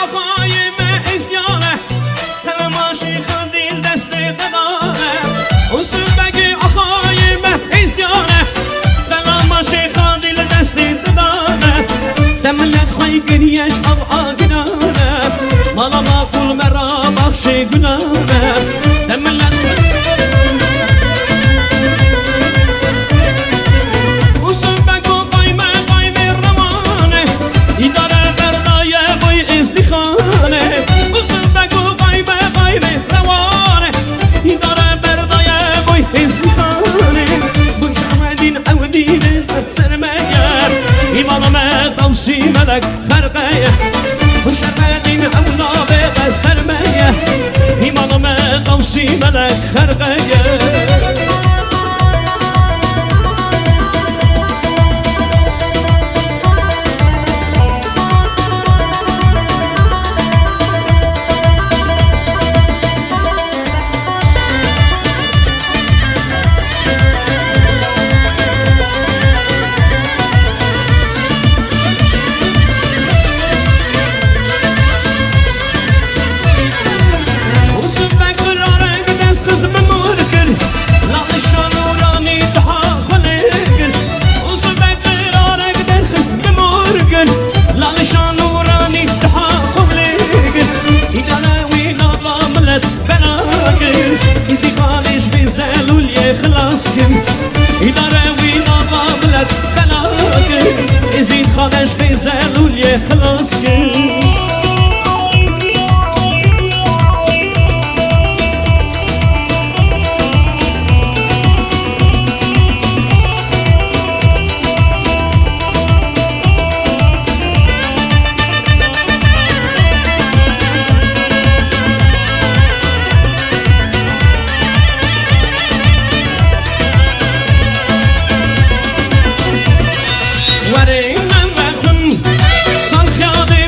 آخای به ازیانه تلماشی خندیل دست ددانه اصول بگی آخای به ازیانه تلماشی خندیل دست ددانه دملت خوی گریش او آگنانه مالا ما کل مرا بخش گنانه دملت توصي ملك خرقية وشفادين أولا بيضة سرمية إيمان ما توصي ملك خرقية إدارة وينا قابلت بلاك إزين خادش في زلول يخلصك ورينا بخم صنخ ياضي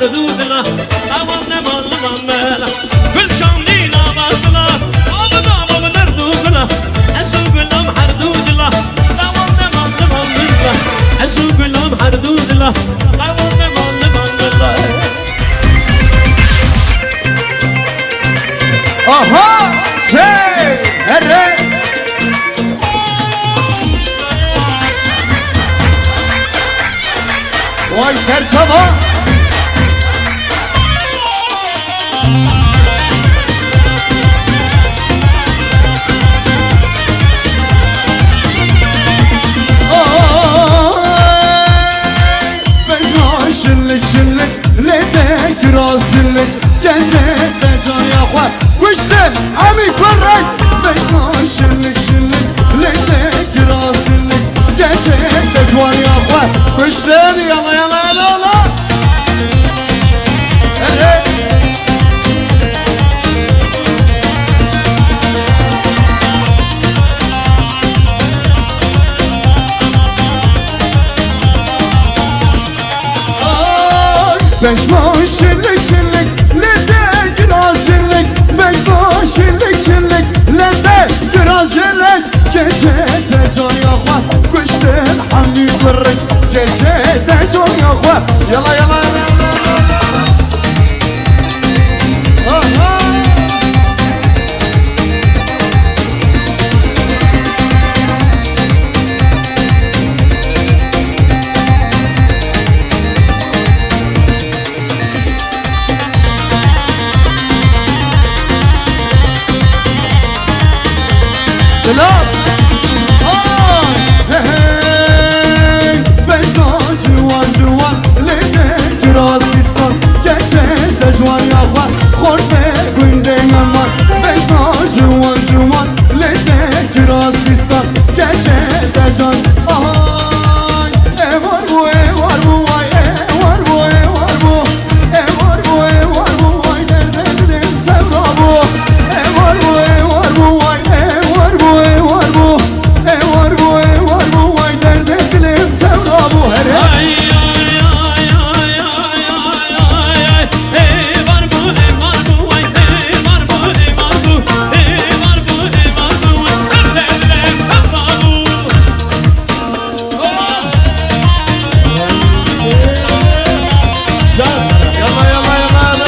مردودنا أمان مال كل شاملينا باطلا أبدا ما مردودنا أسوق لهم حردودنا أمان مال أسوق لهم حردودنا أمان مال Aha! Şey! Herre! Vay serçama! Şıllık şıllık lete kirazlık Gelecekte caya var Kuştum ami korrak Beşna şıllık şıllık lete kirazlık Gelecekte caya var Kuştum yana yana yana Hey Beşma şillik şillik lede biraz şillik Beşma şillik şillik lede biraz şillik Gecede can yakma kuşten hamdi kırık Gecede can yakma Yala yala yala Selam! Hey hey! Beşna civan civan lede kiraz fistan Gecede civan yakma Korfe günden aman Beşna civan civan lede kiraz fistan Gecede can Ay! Var bu var bu vay var bu var bu var bu var bu vay derdim sevda bu var bu var bu vay var bu var bu var bu var bu vay derdim sevda bu her Ay ay ay ay ay ay ay Hey var bu var bu ay hey var bu var bu hey var bu var bu derdim sevda bu Yala yala yala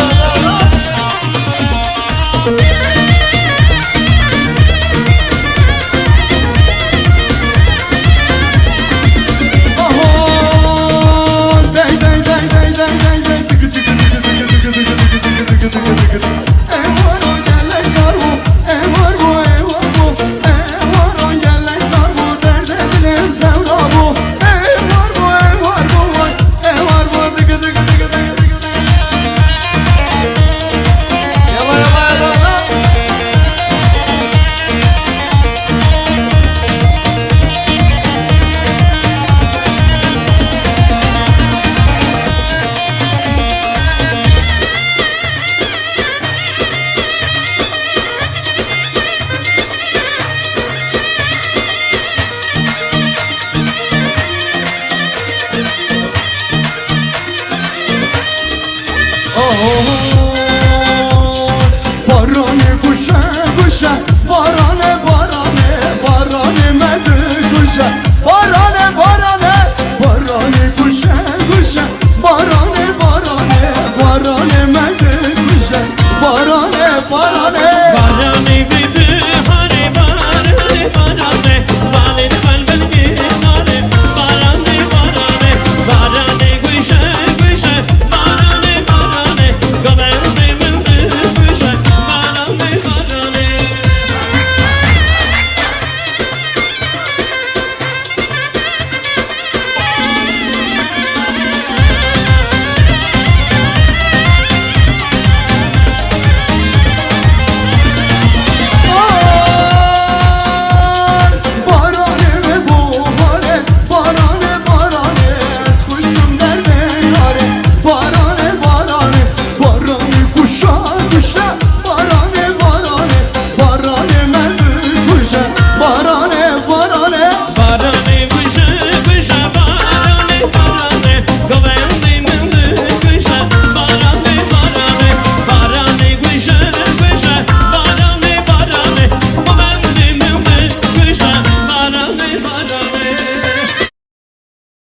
Barane kuşa kuşa Barane barane barane medi kuşa